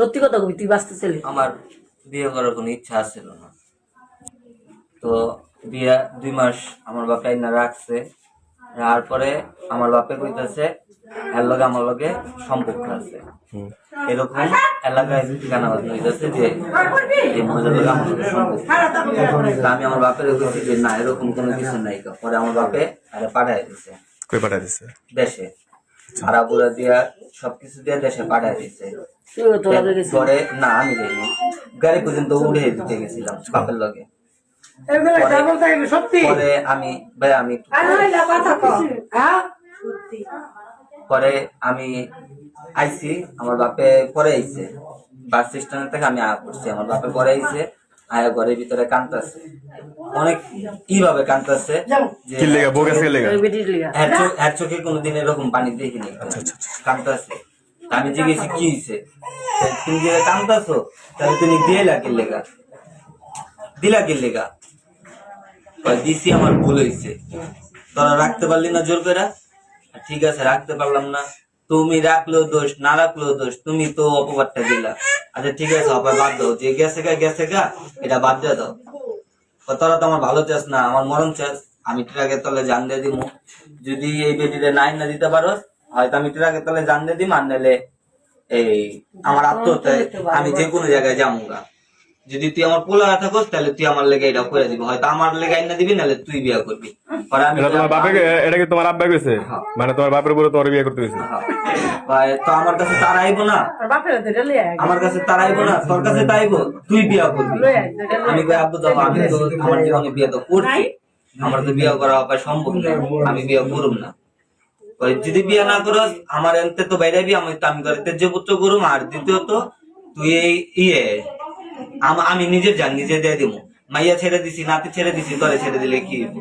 সত্যি কথা কবি, তুই বাঁচতেছিলি? আমার বিয়ে করার কোনো ইচ্ছা ছিল না। তো বিয়ে 2 মাস আমার বাপে না রাখছে। তারপরে আমার বাপে কইতেছে এর লগে আমার লগে সম্পর্ক আছে, এরকম এলাকায় গানা বাজনা হইতেছে যে এই মহিলার লগে আমার লগে সম্পর্ক। তা আমি আমার বাপের কইছি যে না, এরকম কোনো কিছু নাই। পরে আমার বাপে আরে পাঠায় দিছে। কই পাঠায় দিছে? দেশে ভাড়া বুড়া দিয়া সবকিছু দিয়ে দেশে পাঠায় দিছে। তুইও তো লাগে গেছিস? পরে না, আমি যাইনি, গাড়ি পর্যন্ত উড়ে দিতে গেছিলাম বাপের লগে। পরে আমি ভাই আমি পরে আমি আইছি, আমার বাপে পরে আইছে বাস স্ট্যান্ড থেকে। আমি আয়া করছি, আমার বাপে পরে আইছে, আয়া ঘরের ভিতরে কাঁদতেছে, অনেক কিভাবে কাঁদতেছে যে কি লেগা বউ গেছে লেগা? এর চোখে কোনোদিন এরকম পানি দেখিনি, কাঁদতেছে। আমি জিজ্ঞেস কি হয়েছে, তুমি যে কাঁদতেছো তাহলে তুমি দিলা কি লেগা, দিলা কি লেগা? দিছি আমার ভুল হয়েছে, তোরা রাখতে পারলি না জোর করে। ঠিক আছে, রাখতে পারলাম না, তুমি রাখলেও দোষ, না রাখলেও দোষ, তুমি তো অপবাদটা দিলা। আচ্ছা ঠিক আছে, অপবাদ বাদ দাও, যে গেছে গা এটা বাদ দিয়ে দাও। তোরা তো আমার ভালো চাস না, আমার মরণ চাস। আমি ট্রাকের তলে জান দিয়ে দিব, যদি এই বেটিতে নাই না দিতে পারো হয়তো আমি ট্রাকের তলে জান দিয়ে দিম, আর নাহলে এই আমার আত্মহত্যায় আমি যে কোনো জায়গায় যাবো গা। যদি তুই আমার পোলা থাকস তাহলে তুই আমার লেগে এটা করে দিবি, হয়তো আমার লেগে আইনা দিবি, নাহলে তুই বিয়ে করবি। তোমার বাপে এটা কি তোমার আব্বা কইছে? মানে তোমার বাপের উপরে তোমার বিয়ে করতে হইছে? তো আমার কাছে তার আইবো না, আমার কাছে তার আইবো না, তোর কাছে তাইবো, তুই বিয়ে করবি। আমি কই আব্বু দেখো, আমি তো আমার জীবনে বিয়ে তো করছি, আমার তো বিয়ে করা হবে সম্ভব না, আমি বিয়ে করব না। যদি বিয়ে না করস আমার এনতে তো বাইরে বিয়ে, আমি করে তেজ পুত্র করুম। আর দ্বিতীয়ত তুই এই আমি নিজের জান নিজে দিয়ে দিব, মাইয়া ছেড়ে দিছি, নাতি ছেড়ে দিছি, তোরে ছেড়ে দিলে কি হইব?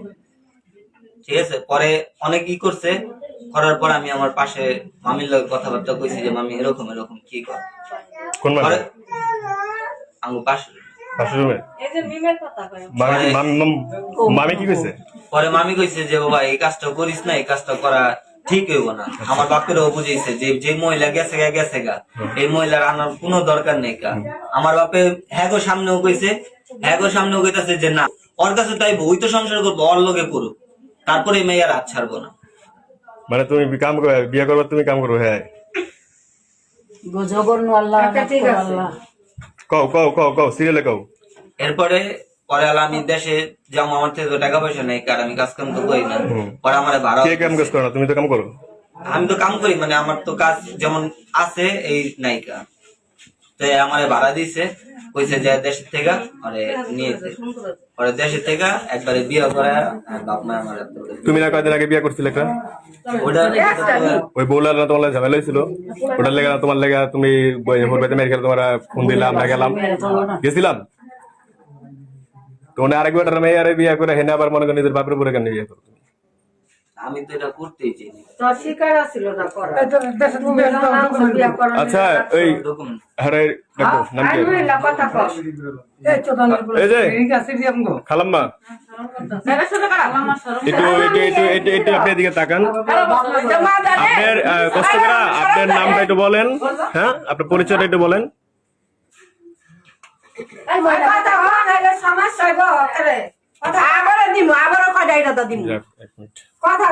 ঠিক আছে। পরে অনেক করছে, করার পর আমি আমার পাশে মামির লগে কথাবার্তা কইছি যে মামি এরকম এরকম কি কর। কোন পরে আমার পাশে মামি কি কইছে? পরে মামি কইছে যে বাবা এই কাজটা করিস না, এই কাজটা করা ঠিক হইব না। আমার বাপেরও বুঝাইছে যে যে মহিলা গেছে গা এই মহিলার আনার কোনো দরকার নেই কা। আমার বাপে হ্যাগো সামনেও কইছে, হ্যাগো সামনেও কইতাছে যে না, ওর কাছে তাইবো, ওই তো সংসার করবো, ওর লগে করুক, তারপরে এই মেয়ের হাত ছাড়বো না। মানে তুমি কাম করবে, বিয়ে করবে, তুমি কাম করবে? হ্যাঁ, কও কও কও কও, সিরিয়ালে কও। এরপরে পরে আমি দেশে যাবো, আমার থেকে তো টাকা পয়সা নেই, কার আমি কাজ কাম তো করি না। পরে আমার ভাড়া, কে কাম কাজ করো না? তুমি তো কাম করো। আমি তো কাম করি, মানে আমার তো কাজ যেমন আছে এই নায়িকা, তো আমার ভাড়া দিছে, কইছে যে দেশের থেকে নিয়েছে। পরে দেশের থেকে একবারে বিয়ে করে বাপ মা আমার। তুমি না কয়দিন আগে বিয়ে করছিলে একটা, ওটা ওই বউলার না তোমার ঝামেলা হয়েছিল, ওটার লেগে তোমার লেগে তুমি মেরে খেলে তোমার ফোন দিলাম, আমরা গেলাম, গেছিলাম। তো আরেকবার মেয়ে আরে বিয়ে করে হেনে আবার মনে করেন নিজের বাপের উপরে কেন বিয়ে করো? আমি তো এটা করতেই চাই। আচ্ছা ওই আরে দেখো নাম কি? এই যে খালাম্মা, একটু আপনার দিকে তাকান। আপনার কষ্ট করে আপনার নামটা একটু বলেন। হ্যাঁ, আপনার পরিচয়টা একটু বলেন। কথা